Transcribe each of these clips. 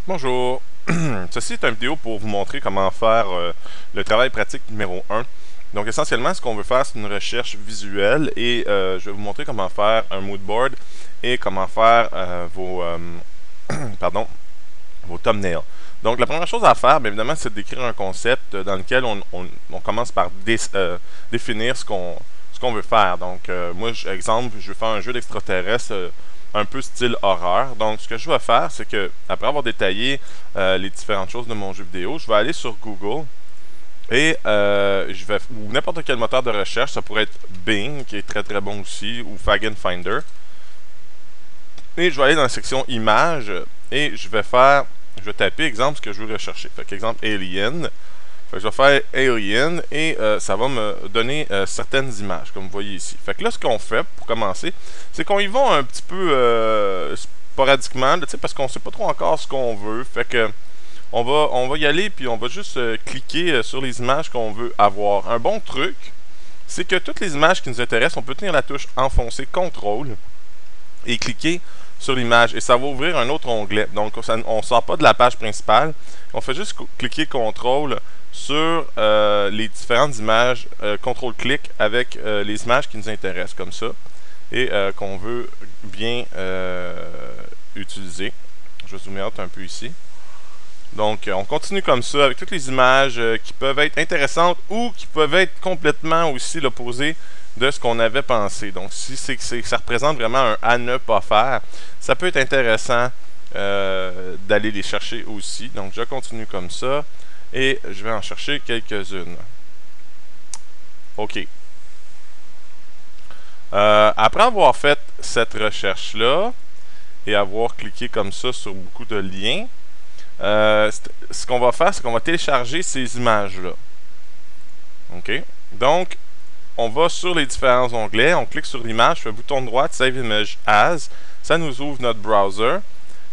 Bonjour. Ceci est une vidéo pour vous montrer comment faire le travail pratique numéro 1. Donc essentiellement, ce qu'on veut faire, c'est une recherche visuelle et je vais vous montrer comment faire un mood board et comment faire pardon, vos thumbnails. Donc la première chose à faire, bien évidemment, c'est d'écrire un concept dans lequel on commence par définir ce qu'on veut faire. Donc moi, exemple, je veux faire un jeu d'extraterrestres un peu style horreur. Donc, ce que je vais faire, c'est que après avoir détaillé les différentes choses de mon jeu vidéo, je vais aller sur Google et ou n'importe quel moteur de recherche. Ça pourrait être Bing, qui est très très bon aussi, ou Fagen Finder. Et je vais aller dans la section images et je vais taper exemple ce que je veux rechercher. Fait qu'exemple Alien. Fait que je vais faire Alien et ça va me donner certaines images, comme vous voyez ici. Fait que là, ce qu'on fait pour commencer, c'est qu'on y va un petit peu sporadiquement, parce qu'on sait pas trop encore ce qu'on veut. Fait que on va y aller puis on va juste cliquer sur les images qu'on veut avoir. Un bon truc, c'est que toutes les images qui nous intéressent, on peut tenir la touche enfoncée CTRL et cliquer sur l'image et ça va ouvrir un autre onglet. Donc on ne sort pas de la page principale. On fait juste cliquer CTRL sur les différentes images, CTRL-clic avec les images qui nous intéressent comme ça et qu'on veut bien utiliser. Je vais zoomer out un peu ici. Donc on continue comme ça avec toutes les images qui peuvent être intéressantes ou qui peuvent être complètement aussi l'opposé de ce qu'on avait pensé. Donc si ça représente vraiment un à ne pas faire, ça peut être intéressant d'aller les chercher aussi. Donc je continue comme ça et je vais en chercher quelques-unes. OK. Après avoir fait cette recherche-là et avoir cliqué comme ça sur beaucoup de liens, ce qu'on va faire, c'est qu'on va télécharger ces images-là. OK? Donc, on va sur les différents onglets, on clique sur l'image, je fais bouton droit, Save Image As, ça nous ouvre notre browser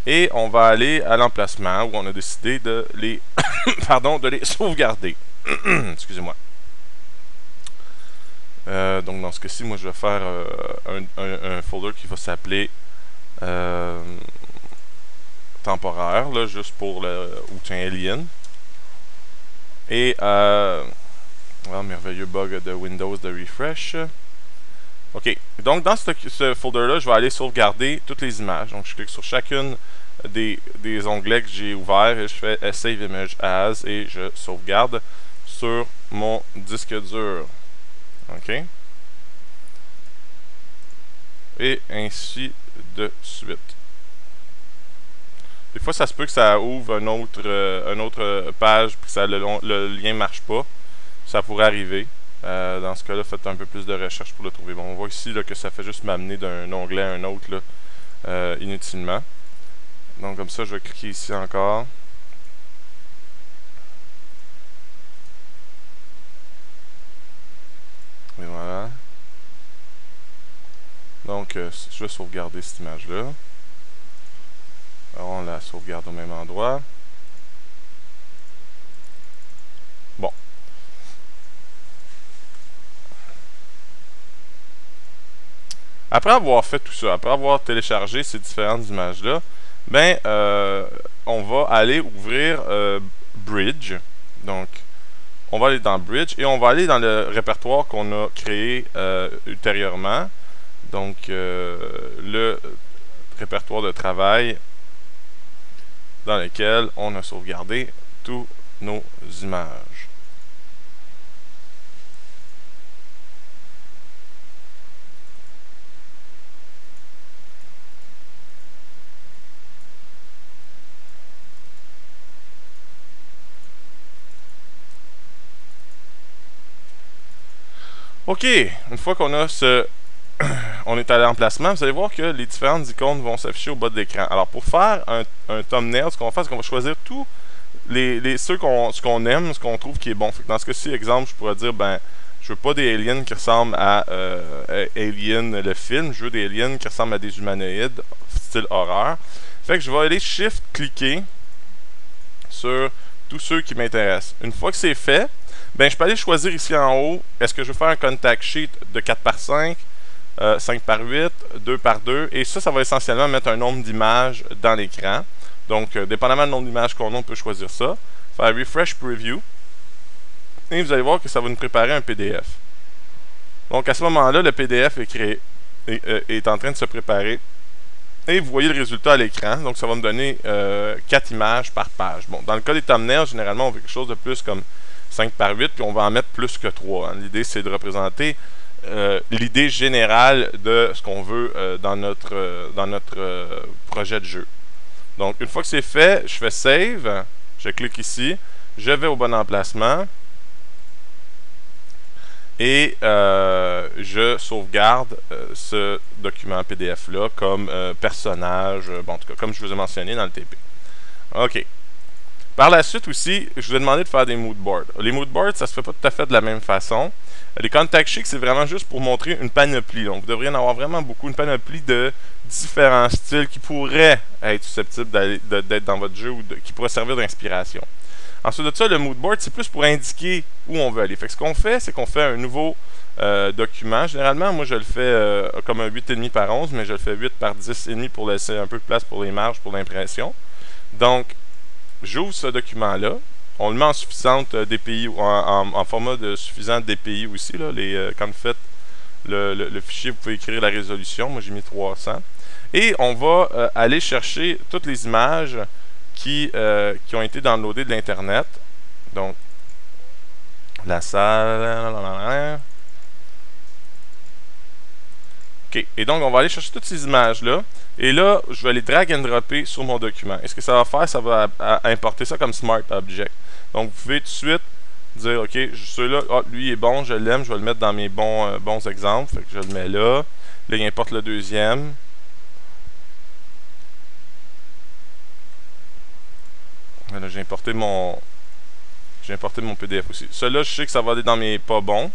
et on va aller à l'emplacement où on a décidé de les, de les sauvegarder. Excusez-moi. Donc dans ce cas-ci, moi je vais faire un folder qui va s'appeler temporaire, là, juste pour le ou tiens Alien. Et merveilleux bug de Windows de refresh. Ok, donc dans ce folder-là, je vais aller sauvegarder toutes les images. Donc je clique sur chacune des onglets que j'ai ouverts et je fais Save Image As et je sauvegarde sur mon disque dur. Ok. Et ainsi de suite. Des fois, ça se peut que ça ouvre une autre page puis que le lien ne marche pas. Ça pourrait arriver. Dans ce cas-là, faites un peu plus de recherche pour le trouver. Bon, on voit ici là, que ça fait juste m'amener d'un onglet à un autre là, inutilement. Donc comme ça, je vais cliquer ici encore. Et voilà. Donc, je vais sauvegarder cette image-là. Alors, on la sauvegarde au même endroit. Bon. Après avoir fait tout ça, après avoir téléchargé ces différentes images-là, ben, on va aller ouvrir Bridge. Donc, on va aller dans Bridge et on va aller dans le répertoire qu'on a créé ultérieurement. Donc, le répertoire de travail dans lequel on a sauvegardé tous nos images. OK, une fois qu'on a on est à l'emplacement, vous allez voir que les différentes icônes vont s'afficher au bas de l'écran. Alors pour faire un thumbnail, ce qu'on va faire, c'est qu'on va choisir tous ce qu'on aime, ce qu'on trouve qui est bon. Fait que dans ce cas-ci, exemple, je pourrais dire, ben, je veux pas des aliens qui ressemblent à Alien le film, je veux des aliens qui ressemblent à des humanoïdes, style horreur. Fait que je vais aller shift-cliquer sur tous ceux qui m'intéressent. Une fois que c'est fait, ben, je peux aller choisir ici en haut, est-ce que je veux faire un contact sheet de 4x5, 5x8, 2x2, et ça va essentiellement mettre un nombre d'images dans l'écran. Donc, dépendamment du nombre d'images qu'on a, on peut choisir ça. Faire Refresh Preview. Et vous allez voir que ça va nous préparer un PDF. Donc, à ce moment-là, le PDF est créé, est en train de se préparer. Et vous voyez le résultat à l'écran. Donc, ça va me donner 4 images par page. Bon, dans le cas des thumbnails, généralement, on veut quelque chose de plus comme 5 par 8, puis on va en mettre plus que 3. Hein. L'idée, c'est de représenter l'idée générale de ce qu'on veut dans notre projet de jeu. Donc, une fois que c'est fait, je fais Save. Je clique ici. Je vais au bon emplacement. Et je sauvegarde ce document PDF-là comme personnage, bon, en tout cas, comme je vous ai mentionné dans le TP. OK. Par la suite aussi, je vous ai demandé de faire des moodboards. Les moodboards, ça se fait pas tout à fait de la même façon. Les contact sheets, c'est vraiment juste pour montrer une panoplie. Donc, vous devriez en avoir vraiment beaucoup, une panoplie de différents styles qui pourraient être susceptibles d'être dans votre jeu ou qui pourraient servir d'inspiration. Ensuite de ça, le moodboard, c'est plus pour indiquer où on veut aller. Fait que ce qu'on fait, c'est qu'on fait un nouveau document. Généralement, moi, je le fais comme un 8,5 par 11, mais je le fais 8 par 10,5 pour laisser un peu de place pour les marges, pour l'impression. Donc, j'ouvre ce document-là. On le met en suffisante DPI, en format de suffisant DPI aussi. Là, quand vous faites le fichier, vous pouvez écrire la résolution. Moi, j'ai mis 300. Et on va aller chercher toutes les images qui ont été downloadées de l'Internet. Donc, la salle. OK. Et donc, on va aller chercher toutes ces images-là. Et là, je vais les drag and dropper sur mon document. Et ce que ça va faire, ça va importer ça comme Smart Object. Donc, vous pouvez tout de suite dire, OK, celui-là, lui est bon, je l'aime, je vais le mettre dans mes bons exemples. Fait que je le mets là. Là, il importe le deuxième. Là, j'ai importé mon PDF aussi. Celui-là, je sais que ça va aller dans mes pas bons.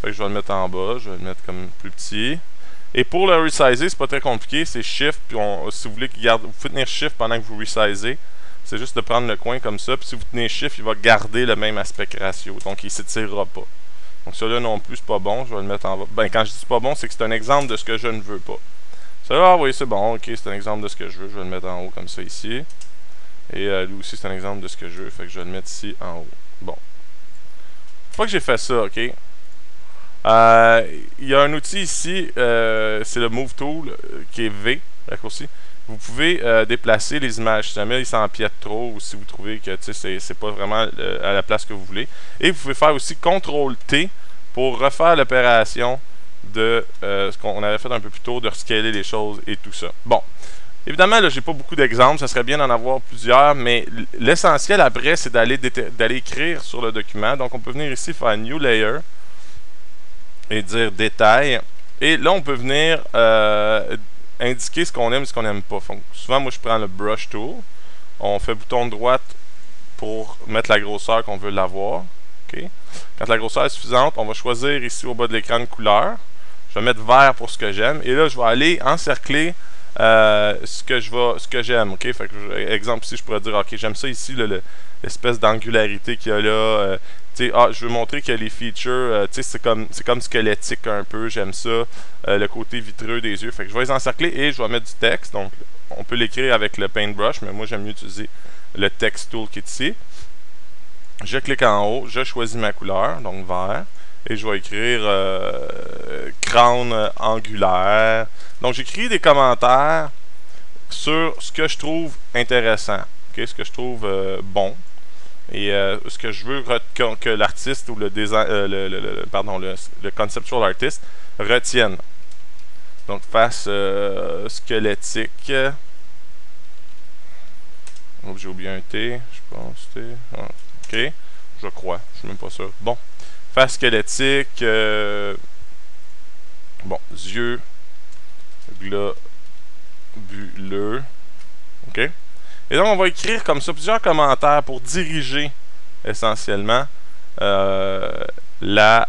Fait que je vais le mettre en bas. Je vais le mettre comme plus petit. Et pour le resizer, c'est pas très compliqué. C'est Shift. Puis si vous voulez qu'il garde, vous pouvez tenir Shift pendant que vous resizez. C'est juste de prendre le coin comme ça. Puis si vous tenez Shift, il va garder le même aspect ratio. Donc, il ne s'étirera pas. Donc, celui-là non plus, c'est pas bon. Je vais le mettre en bas. Ben, quand je dis pas bon, c'est que c'est un exemple de ce que je ne veux pas. Celui-là, oui, c'est bon. OK, c'est un exemple de ce que je veux. Je vais le mettre en haut comme ça ici. Et lui aussi, c'est un exemple de ce que je veux. Fait que je vais le mettre ici en haut. Bon. Une fois que j'ai fait ça, OK. Il y a un outil ici, c'est le Move Tool, qui est V, raccourci. Vous pouvez déplacer les images si jamais ils s'empiètent trop ou si vous trouvez que c'est pas vraiment à la place que vous voulez. Et vous pouvez faire aussi CTRL-T pour refaire l'opération de ce qu'on avait fait un peu plus tôt, de rescaler les choses et tout ça. Bon. Évidemment, là, j'ai pas beaucoup d'exemples, ça serait bien d'en avoir plusieurs, mais l'essentiel après, c'est d'aller écrire sur le document. Donc, on peut venir ici faire New Layer et dire Détail. Et là, on peut venir indiquer ce qu'on aime et ce qu'on n'aime pas. Donc, souvent, moi, je prends le Brush Tool. On fait bouton droite pour mettre la grosseur qu'on veut l'avoir. Okay. Quand la grosseur est suffisante, on va choisir ici au bas de l'écran de couleur. Je vais mettre vert pour ce que j'aime. Et là, je vais aller encercler ce que j'aime, ok? Fait que, exemple ici, je pourrais dire, ok, j'aime ça ici, l'espèce d'angularité qu'il y a là. Je veux montrer que les features, c'est comme squelettique un peu, j'aime ça. Le côté vitreux des yeux. Fait que je vais les encercler et je vais mettre du texte. Donc, on peut l'écrire avec le Paintbrush, mais moi, j'aime mieux utiliser le Text Tool qui est ici. Je clique en haut, je choisis ma couleur, donc vert. Et je vais écrire crâne angulaire. Donc, j'écris des commentaires sur ce que je trouve intéressant, okay? Ce que je trouve bon. Et ce que je veux que l'artiste ou le conceptual artist retienne. Donc, face squelettique. Oh, j'ai oublié un T, je pense. OK, je crois, je suis même pas sûr. Bon. Face squelettique, bon, yeux globuleux, ok? Et donc, on va écrire comme ça plusieurs commentaires pour diriger essentiellement le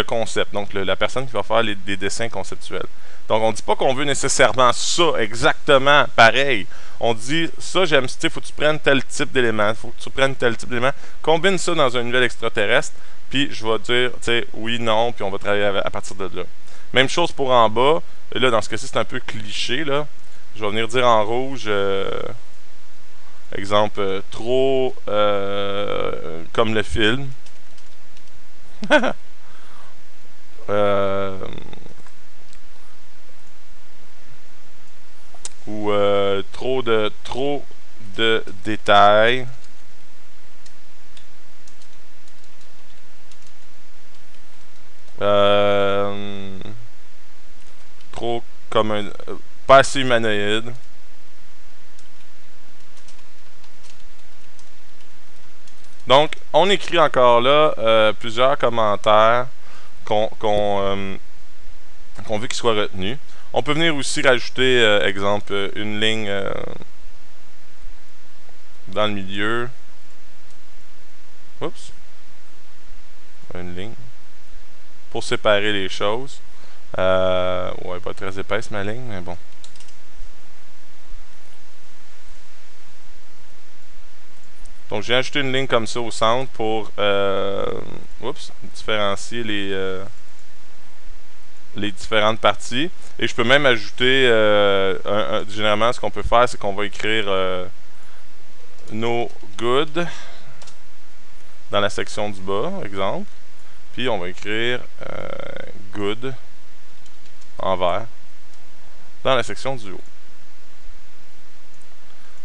concept, donc la personne qui va faire des dessins conceptuels. Donc, on ne dit pas qu'on veut nécessairement ça exactement pareil. On dit, ça, j'aime, il faut que tu prennes tel type d'élément, il faut que tu prennes tel type d'élément. Combine ça dans un univers extraterrestre, puis je vais dire, tu sais, oui, non, puis on va travailler à partir de là. Même chose pour en bas. Là, dans ce cas-ci, c'est un peu cliché, là. je vais venir dire en rouge, exemple, trop comme le film. Ou trop de détails. Trop comme un... pas assez humanoïde. Donc, on écrit encore là plusieurs commentaires qu'on veut qu'ils soient retenus. On peut venir aussi rajouter, exemple, une ligne dans le milieu. Oups. Une ligne. Pour séparer les choses. Ouais, pas très épaisse ma ligne, mais bon. Donc, j'ai ajouté une ligne comme ça au centre pour différencier les différentes parties. Et je peux même ajouter, généralement, ce qu'on peut faire, c'est qu'on va écrire no good dans la section du bas, exemple. Puis, on va écrire good en vert dans la section du haut.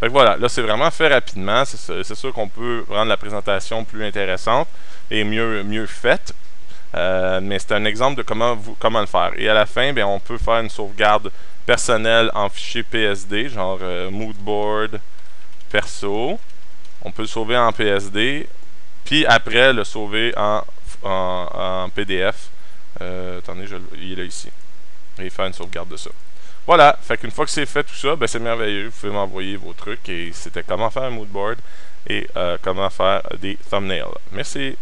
Fait que voilà, là c'est vraiment fait rapidement. C'est sûr qu'on peut rendre la présentation plus intéressante et mieux faite. Mais c'est un exemple de comment le faire. Et à la fin, bien, on peut faire une sauvegarde personnelle en fichier PSD, genre moodboard perso. On peut le sauver en PSD, puis après le sauver en PDF. Attendez, il est là ici. Et faire une sauvegarde de ça. Voilà, fait qu'une fois que c'est fait tout ça, ben c'est merveilleux. Vous pouvez m'envoyer vos trucs et c'était comment faire un moodboard et comment faire des thumbnails. Merci.